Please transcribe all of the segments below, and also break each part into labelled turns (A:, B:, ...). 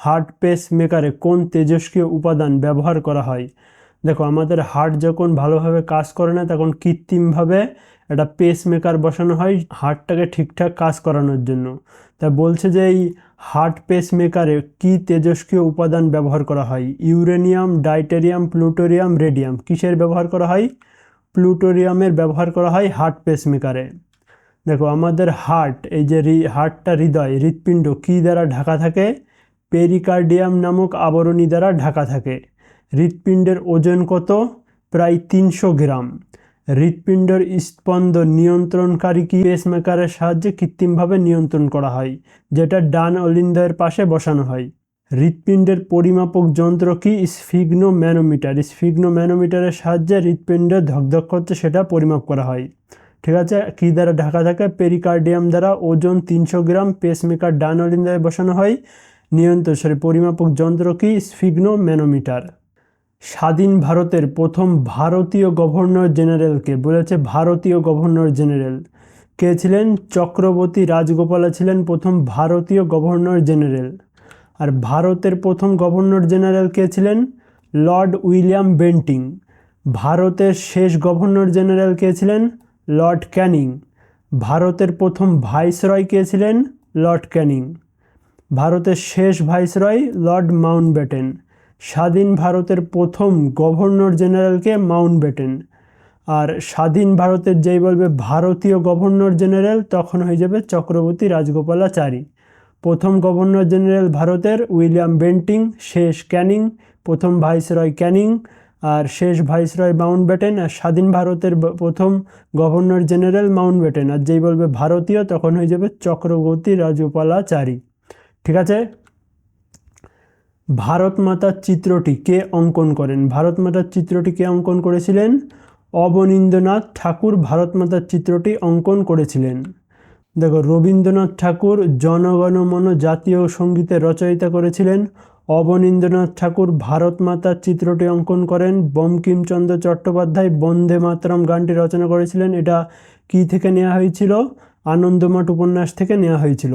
A: Heart পেসমেকারে কোন তেজস্ক্রিয় উপাদান ব্যবহার করা হয়? দেখো, আমাদের হার্ট যখন ভালোভাবে কাজ করে না তখন কৃত্রিমভাবে একটা পেসমেকার বসানো হয় হার্টটাকে ঠিকঠাক কাজ করানোর জন্য। তা বলছে যে এই হার্ট পেসমেকারে কি তেজস্ক্রিয় উপাদান ব্যবহার করা হয়? Uranium, deuterium, plutonium, radium. কিসের ব্যবহার করা হয়? প্লুটোরিয়ামের ব্যবহার করা হয় হার্ট পেসমেকারে। দেখো, আমাদের হার্ট, এই যে হার্টটা হৃৎপিণ্ড কী দ্বারা ঢাকা থাকে? পেরিকার্ডিয়াম নামক আবরণী দ্বারা ঢাকা থাকে। হৃৎপিণ্ডের ওজন কত? প্রায় 300 গ্রাম। হৃৎপিণ্ডের স্পন্দন নিয়ন্ত্রণকারী কি পেসমেকারের সাহায্যে কৃত্রিমভাবে নিয়ন্ত্রণ করা হয়, যেটা ডান অলিন্দের পাশে বসানো হয়। হৃৎপিণ্ডের পরিমাপক যন্ত্র কি? স্ফিগনোম্যানোমিটার। স্ফিগনোম্যানোমিটারের সাহায্যে হৃৎপিণ্ডের ধকধক করছে সেটা পরিমাপ করা হয়। ঠিক আছে, কী দ্বারা ঢাকা থাকে? পেরিকার্ডিয়াম দ্বারা। ওজন 300 গ্রাম। পেসমেকার ডান অলিন্দায় বসানো হয়। পরিমাপক যন্ত্র কি? স্ফিগনোম্যানোমিটার। স্বাধীন ভারতের প্রথম ভারতীয় গভর্নর জেনারেলকে বলেছে? ভারতীয় গভর্নর জেনারেল কে ছিলেন? চক্রবর্তী রাজগোপালা ছিলেন প্রথম ভারতীয় গভর্নর জেনারেল। আর ভারতের প্রথম গভর্নর জেনারেল কে ছিলেন? Lord William Bentinck. ভারতের শেষ গভর্নর জেনারেল কে ছিলেন? লর্ড ক্যানিং। ভারতের প্রথম ভাইসরয় কে ছিলেন? লর্ড ক্যানিং। ভারতের শেষ ভাইসরয় লর্ড মাউন্টব্যাটেন। স্বাধীন ভারতের প্রথম গভর্নর জেনারেলকে? মাউন্টব্যাটেন। আর স্বাধীন ভারতের যেই বলবে ভারতীয় গভর্নর জেনারেল তখন হয়ে যাবে চক্রবর্তী রাজগোপালাচারী। প্রথম গভর্নর জেনারেল ভারতের উইলিয়াম বেন্টিং, শেষ ক্যানিং। প্রথম ভাইসরয় ক্যানিং আর শেষ ভাইসরয় মাউন্টব্যাটেন। আর স্বাধীন ভারতের প্রথম গভর্নর জেনারেল মাউন্টব্যাটেন। আর যেই বলবে ভারতীয় তখন হয়ে যাবে চক্রবর্তী রাজগোপালাচারী। ঠিক আছে। ভারত মাতার চিত্রটি কে অঙ্কন করেন? ভারত মাতার চিত্রটি কে অঙ্কন করেছিলেন? অবনীন্দ্রনাথ ঠাকুর ভারত মাতার চিত্রটি অঙ্কন করেছিলেন। দেখো, রবীন্দ্রনাথ ঠাকুর জনগণ মন জাতীয় সঙ্গীতের রচয়িতা করেছিলেন। অবনীন্দ্রনাথ ঠাকুর ভারত মাতার চিত্রটি অঙ্কন করেন। বঙ্কিমচন্দ্র চট্টোপাধ্যায় বন্দে মাতরম গানটি রচনা করেছিলেন। এটা কি থেকে নেওয়া হয়েছিল? আনন্দমঠ উপন্যাস থেকে নেওয়া হয়েছিল।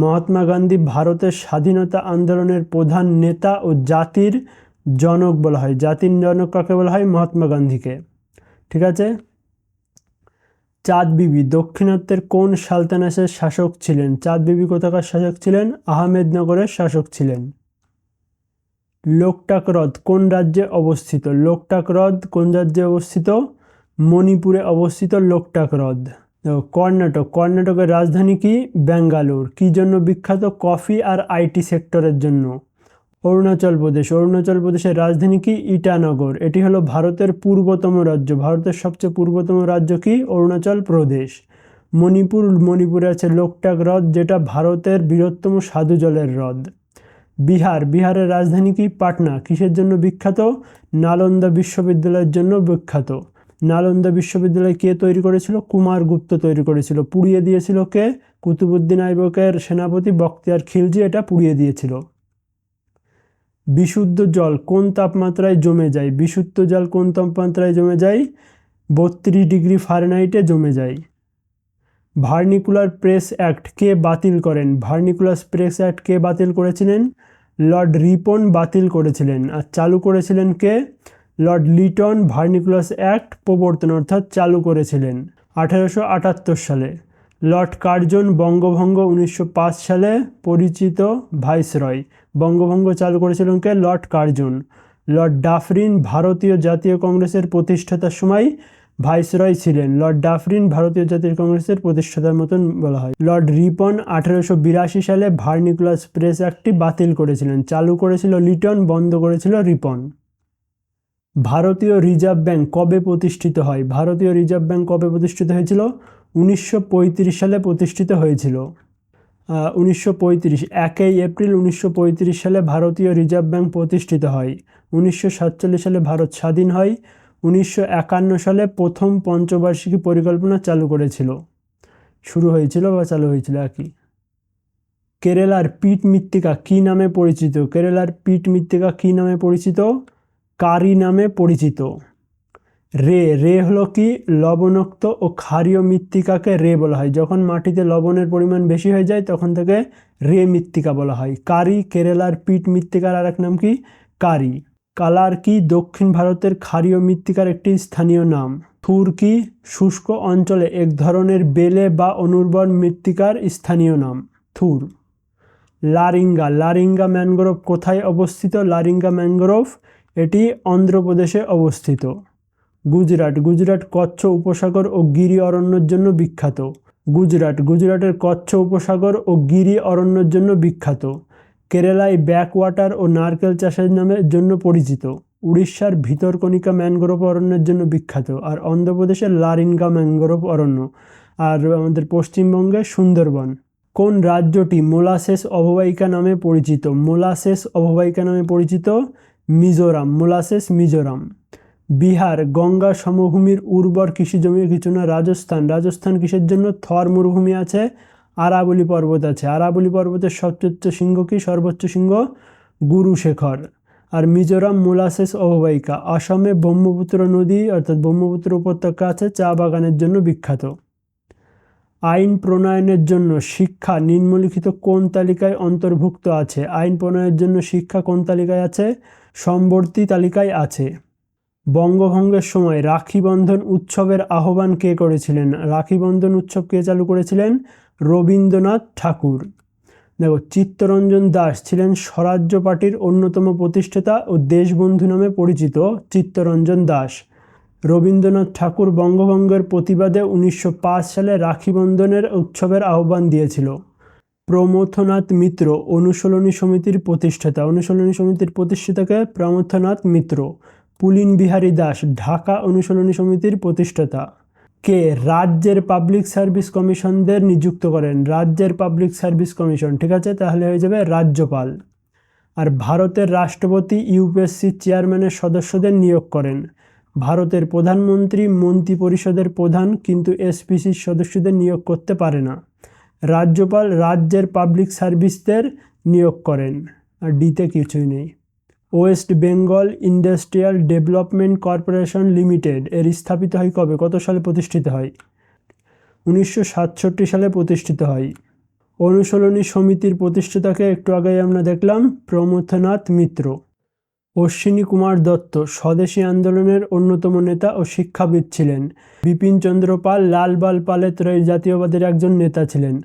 A: মহাত্মা গান্ধী ভারতের স্বাধীনতা আন্দোলনের প্রধান নেতা ও জাতির জনক বলা হয়। জাতির জনক কাকে বলা হয়? মহাত্মা গান্ধীকে। ঠিক আছে। চাঁদ বিবি দক্ষিণাত্যের কোন সালতানাতের শাসক ছিলেন? চাঁদ বিবি কোথাকার শাসক ছিলেন? আহমেদনগরের শাসক ছিলেন। লোকটাক হ্রদ কোন রাজ্যে অবস্থিত? লোকটাক হ্রদ কোন রাজ্যে অবস্থিত? মণিপুরে অবস্থিত লোকটাক হ্রদ। কর্ণাটকের রাজধানী কি? ব্যাঙ্গালোর। কি জন্য বিখ্যাত? কফি আর আইটি সেক্টরের জন্য। অরুণাচল প্রদেশের রাজধানী কি? ইটানগর। এটি হলো ভারতের পূর্বতম রাজ্য। ভারতের সবচেয়ে পূর্বতম রাজ্য কি? অরুণাচল প্রদেশ। মণিপুরে আছে লোকটাক হ্রদ, যেটা ভারতের বৃহত্তম স্বাদু জলের হ্রদ। বিহারের রাজধানী কি? পাটনা। কিসের জন্য বিখ্যাত? নালন্দা বিশ্ববিদ্যালয়ের জন্য বিখ্যাত। নালন্দা বিশ্ববিদ্যালয় কে তৈরি করেছিল? কুমারগুপ্ত তৈরি করেছিল। পুড়িয়ে দিয়েছিল কে? কুতুবুদ্দিন আইবকের সেনাপতি বখতিয়ার খিলজি এটা পুড়িয়ে দিয়েছিল। বিশুদ্ধ জল কোন তাপমাত্রায় জমে যায়? বিশুদ্ধ জল কোন তাপমাত্রায় জমে যায়? 32 ডিগ্রি ফারেনহাইটে জমে যায়। ভার্নিকুলার প্রেস অ্যাক্ট কে বাতিল করেন? ভার্নিকুলার প্রেস অ্যাক্ট কে বাতিল করেছিলেন? লর্ড রিপন বাতিল করেছিলেন। আর চালু করেছিলেন কে? লর্ড লিটন ভার্নিকুলার অ্যাক্ট প্রবর্তন অর্থাৎ চালু করেছিলেন 1878 সালে। লর্ড কার্জন বঙ্গভঙ্গ 1905 সালে পরিচিত ভাইসরয়। বঙ্গভঙ্গ চালু করেছিলেন কে? Lord Curzon. লর্ড ডাফরিন ভারতীয় জাতীয় কংগ্রেসের প্রতিষ্ঠাতার সময় ভাইসরয় ছিলেন। লর্ড ডাফরিন ভারতীয় জাতীয় কংগ্রেসের প্রতিষ্ঠাতার মতন বলা হয়। লর্ড রিপন 1882 সালে ভার্নিকুলার প্রেস অ্যাক্টটি বাতিল করেছিলেন। চালু করেছিল লিটন, বন্ধ করেছিল রিপন। ভারতীয় রিজার্ভ ব্যাংক কবে প্রতিষ্ঠিত হয়? ভারতীয় রিজার্ভ ব্যাংক কবে প্রতিষ্ঠিত হয়েছিল? 1935 সালে প্রতিষ্ঠিত হয়েছিল। 1 এপ্রিল 1935 সালে ভারতীয় রিজার্ভ ব্যাংক প্রতিষ্ঠিত হয়। 1947 সালে ভারত স্বাধীন হয়। 1951 সালে প্রথম পঞ্চবার্ষিকী পরিকল্পনা চালু করেছিল। শুরু হয়েছিল বা চালু হয়েছিল একই। কেরালার পিট মৃত্তিকা কী নামে পরিচিত? কেরালার পিট মৃত্তিকা কী নামে পরিচিত? কারি নামে পরিচিত। রে, রে হলো কি লবণাক্ত ও ক্ষারীয় মৃত্তিকাকে রে বলা হয়। যখন মাটিতে লবণের পরিমাণ বেশি হয়ে যায় তখন তাকে রে মৃত্তিকা বলা হয়। কারি, কেরালার পিট মৃত্তিকার আরেক নাম কি কারি। কালার কি দক্ষিণ ভারতের ক্ষারীয় মৃত্তিকার একটি স্থানীয় নাম। থুর কি শুষ্ক অঞ্চলে এক ধরনের বেলে বা অনুর্বর মৃত্তিকার স্থানীয় নাম থুর। লারিঙ্গা, লারিঙ্গা ম্যানগ্রোভ কোথায় অবস্থিত? লারিঙ্গা ম্যানগ্রোভ এটি অন্ধ্রপ্রদেশে অবস্থিত। গুজরাট, গুজরাট কচ্ছ উপসাগর ও গিরি অরণ্যের জন্য বিখ্যাত। গুজরাট, গুজরাটের কচ্ছ উপসাগর ও গিরি অরণ্যের জন্য বিখ্যাত। কেরালায় ব্যাকওয়াটার ও নারকেল চাষের নামের জন্য পরিচিত। উড়িষ্যার ভিতরকণিকা ম্যানগ্রোভ অরণ্যের জন্য বিখ্যাত। আর অন্ধ্রপ্রদেশের লারিঙ্গা ম্যানগ্রোভ অরণ্য। আর আমাদের পশ্চিমবঙ্গে সুন্দরবন। কোন রাজ্যটি মোলাসেস অববাহিকা নামে পরিচিত? মোলাসেস অববাহিকা নামে পরিচিত মিজোরাম, মোলাসেস মিজোরাম। বিহার, গঙ্গা সমভূমির উর্বর কৃষিজমির কিছু না। রাজস্থান, রাজস্থান কিসের জন্য? থর মরুভূমি আছে, আরাবলি পর্বত আছে। আরাবলি পর্বতের সর্বোচ্চ শৃঙ্গ কি? সর্বোচ্চ শৃঙ্গ গুরু শেখর। আর মিজোরাম মোলাসেস অববাহিকা। আসামে ব্রহ্মপুত্র নদী অর্থাৎ ব্রহ্মপুত্র উপত্যকা আছে, চা বাগানের জন্য বিখ্যাত। আইন প্রণয়নের জন্য শিক্ষা নিম্নলিখিত কোন তালিকায় অন্তর্ভুক্ত আছে? আইন প্রণয়নের জন্য শিক্ষা কোন তালিকায় আছে? সম্বর্তী তালিকায় আছে। বঙ্গভঙ্গের সময় রাখি বন্ধন উৎসবের আহ্বান কে করেছিলেন? রাখি বন্ধন উৎসব কে চালু করেছিলেন? রবীন্দ্রনাথ ঠাকুর। দেখো, চিত্তরঞ্জন দাস ছিলেন স্বরাজ্য পার্টির অন্যতম প্রতিষ্ঠাতা ও দেশবন্ধু নামে পরিচিত চিত্তরঞ্জন দাস। রবীন্দ্রনাথ ঠাকুর বঙ্গভঙ্গের প্রতিবাদে 1905 সালে রাখি বন্ধনের উৎসবের আহ্বান দিয়েছিল। প্রমথনাথ মিত্র অনুশীলনী সমিতির প্রতিষ্ঠাতা। অনুশীলনী সমিতির প্রতিষ্ঠাতাকে প্রমথনাথ মিত্র। পুলিন বিহারী দাস ঢাকা অনুশীলনী সমিতির প্রতিষ্ঠাতা। কে রাজ্যের পাবলিক সার্ভিস কমিশনদের নিযুক্ত করেন? রাজ্যের পাবলিক সার্ভিস কমিশন, ঠিক আছে, তাহলে হয়ে যাবে রাজ্যপাল। আর ভারতের রাষ্ট্রপতি ইউপিএসসি চেয়ারম্যানের সদস্যদের নিয়োগ করেন। ভারতের প্রধানমন্ত্রী মন্ত্রী পরিষদের প্রধান, কিন্তু এসপিসির সদস্যদের নিয়োগ করতে পারে না। রাজ্যপাল রাজ্যের পাবলিক সার্ভিসদের নিয়োগ করেন। আর ডিতে কিছুই নেই। West Bengal industrial development corporation limited এর স্থাপিত হয় কবে? কত সালে প্রতিষ্ঠিত হয়? 1967 সালে প্রতিষ্ঠিত হয়। অনুশীলনী সমিতির প্রতিষ্ঠাতাকে একটু আগেই আমরা দেখলাম, প্রমথনাথ মিত্র। অশ্বিনী কুমার দত্ত স্বদেশী আন্দোলনের অন্যতম নেতা ও শিক্ষাবিদ ছিলেন। বিপিন চন্দ্র পাল লালবাল পালের জাতীয়বাদের একজন নেতা ছিলেন।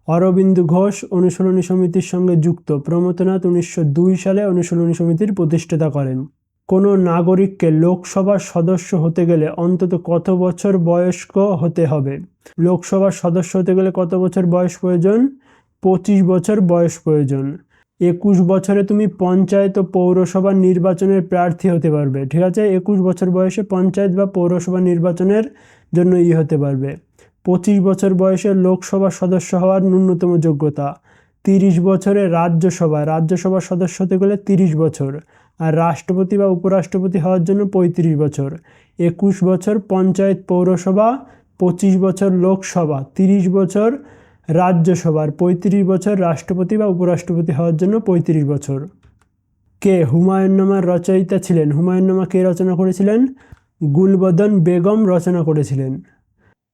A: অরবিন্দ ঘোষ অনুশীলনী সমিতির সঙ্গে যুক্ত। প্রমথনাথ 1902 সালে অনুশীলনী সমিতির প্রতিষ্ঠাতা করেন। কোনো নাগরিককে লোকসভার সদস্য হতে গেলে অন্তত কত বছর বয়স্ক হতে হবে? লোকসভার সদস্য হতে গেলে কত বছর বয়স প্রয়োজন? 25 বছর বয়স প্রয়োজন। 21 বছরে তুমি পঞ্চায়েত ও পৌরসভা নির্বাচনের প্রার্থী হতে পারবে, ঠিক আছে। 21 বছর বয়সে পঞ্চায়েত বা পৌরসভা নির্বাচনের জন্য হতে পারবে। 25 বছর বয়সে লোকসভার সদস্য হওয়ার ন্যূনতম যোগ্যতা। 30 বছরে রাজ্যসভার সদস্য হতে গেলে 30 বছর। আর রাষ্ট্রপতি বা উপরাষ্ট্রপতি হওয়ার জন্য 35 বছর। 21 বছর পঞ্চায়েত পৌরসভা, 25 বছর লোকসভা, 30 বছর রাজ্যসভার, 35 বছর রাষ্ট্রপতি বা উপরাষ্ট্রপতি হওয়ার জন্য 35 বছর। কে হুমায়ুন্নামার রচয়িতা ছিলেন? হুমায়ুন্নামা কে রচনা করেছিলেন? গুলবদন বেগম রচনা করেছিলেন।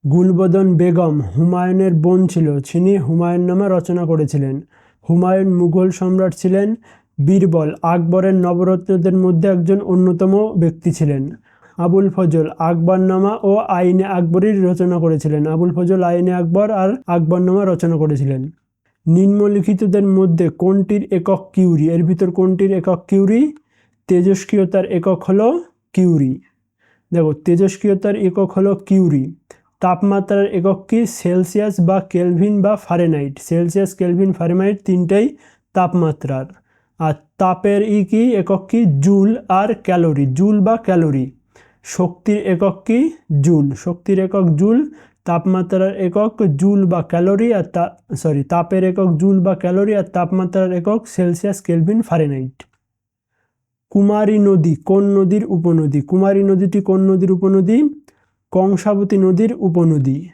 A: গুলবদন বেগম হুমায়ুনের বোন ছিল, তিনি হুমায়ুন্নামা রচনা করেছিলেন। হুমায়ুন মুঘল সম্রাট ছিলেন। বীরবল আকবরের নবরত্নদের মধ্যে একজন অন্যতম ব্যক্তি ছিলেন। আবুল ফজল আকবরনামা ও আইনে আকবরী রচনা করেছিলেন। আবুল ফজল আইনে আকবর আর আকবরনামা রচনা করেছিলেন। নিম্নলিখিতদের মধ্যে কোনটির একক কিউরি? এর ভিতর কোনটির একক কিউরি? তেজস্ক্রিয়তার একক হলো কিউরি। দেখো, তেজস্ক্রিয়তার একক হলো কিউরি। তাপমাত্রার একক কি? সেলসিয়াস বা কেলভিন বা ফারেনহাইট। সেলসিয়াস, কেলভিন, ফারেনহাইট তিনটাই তাপমাত্রার। আর তাপের কি একক কি? জুল আর ক্যালোরি, জুল বা ক্যালোরি। শক্তির একক কি? জুল, শক্তির একক জুল। তাপমাত্রার একক জুল বা ক্যালোরি আর তাপের একক জুল বা ক্যালোরি আর তাপমাত্রার একক সেলসিয়াস, কেলভিন, ফারেনহাইট। কুমারী নদী কোন নদীর উপনদী? কুমারী নদীটি কোন নদীর উপনদী? কংসাবতী নদীর উপনদী।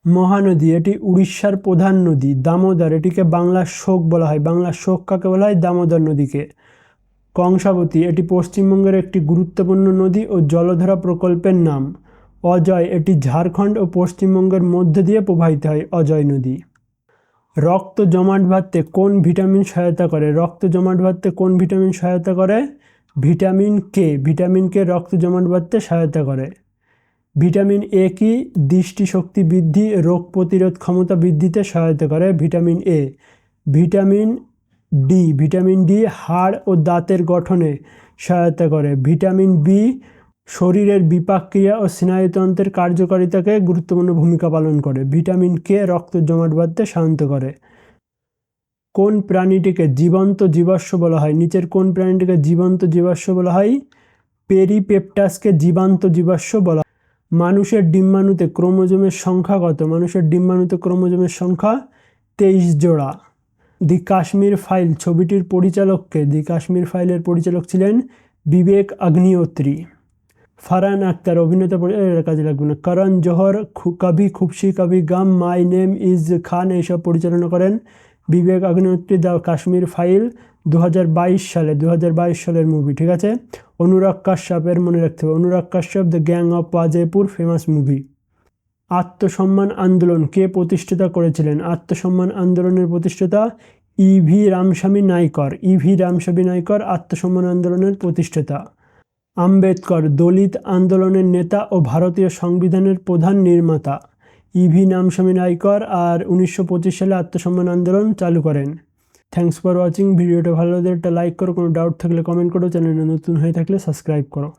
A: মহানদী এটি উড়িষ্যার প্রধান নদী। দামোদর এটিকে বাংলার শোক বলা হয়। বাংলার শোক কাকে বলা হয়? দামোদর নদীকে। কংসাবতী এটি পশ্চিমবঙ্গের একটি গুরুত্বপূর্ণ নদী ও জলধারা প্রকল্পের নাম। অজয় এটি ঝাড়খণ্ড ও পশ্চিমবঙ্গের মধ্য দিয়ে প্রবাহিত হয় অজয় নদী। রক্ত জমাট বাঁধতে কোন ভিটামিন সহায়তা করে? রক্ত জমাট বাঁধতে কোন ভিটামিন সহায়তা করে? Vitamin K. ভিটামিন কে রক্ত জমাট বাঁধতে সহায়তা করে। ভিটামিন এ কি? দৃষ্টিশক্তি বৃদ্ধি, রোগ প্রতিরোধ ক্ষমতা বৃদ্ধিতে সহায়তা করে vitamin A. Vitamin D. Vitamin D হাড় ও দাঁতের গঠনে সহায়তা করে। ভিটামিন বি শরীরের বিপাক ক্রিয়া ও স্নায়ুতন্ত্রের কার্যকারিতাকে গুরুত্বপূর্ণ ভূমিকা পালন করে। ভিটামিন কে রক্ত জমাট বাঁধতে সাহায্য করে। কোন প্রাণীটিকে জীবন্ত জীবাশ্ম বলা হয়? নিচের কোন প্রাণীটিকে জীবন্ত জীবাশ্ম বলা হয়? পেরিপেপটাসকে জীবান্ত জীবাশ্ম বলা হয়। মানুষের ডিম্বাণুতে ক্রোমোজোমের সংখ্যা কত? মানুষের ডিম্বাণুতে ক্রোমোজোমের সংখ্যা 23 জোড়া। দি কাশ্মীর ফাইল ছবিটির পরিচালককে? দি কাশ্মীর ফাইলের পরিচালক ছিলেন বিবেক অগ্নিহোত্রী। ফারহান আখতার অভিনেতা কাজে লাগবে না। করণ জোহর কভি খুশি কভি গম, মাই নেম ইজ খান এইসব পরিচালনা করেন বিবেক অগ্নিহোত্রী। দ্য কাশ্মীর ফাইল 2022 সালের মুভি, ঠিক আছে। অনুরাগ কাশ্যপের মনে রাখতে হবে, Anurag Kashyap the gang of Wasseypur famous movie. আত্মসম্মান আন্দোলন কে প্রতিষ্ঠাতা করেছিলেন? আত্মসম্মান আন্দোলনের প্রতিষ্ঠাতা ইভি রামস্বামী নাইকর। ইভি রামস্বামী নাইকর আত্মসম্মান আন্দোলনের প্রতিষ্ঠাতা। আম্বেদকর দলিত আন্দোলনের নেতা ও ভারতীয় সংবিধানের প্রধান নির্মাতা। ইভি রামস্বামী নাইকর আর 1925 সালে আত্মসম্মান আন্দোলন চালু করেন। Thanks for watching. ভিডিওটা ভালো লাগলে একটা লাইক করো, কোনো ডাউট থাকলে কমেন্ট করো, চ্যানেলে নতুন হয়ে থাকলে সাবস্ক্রাইব করো।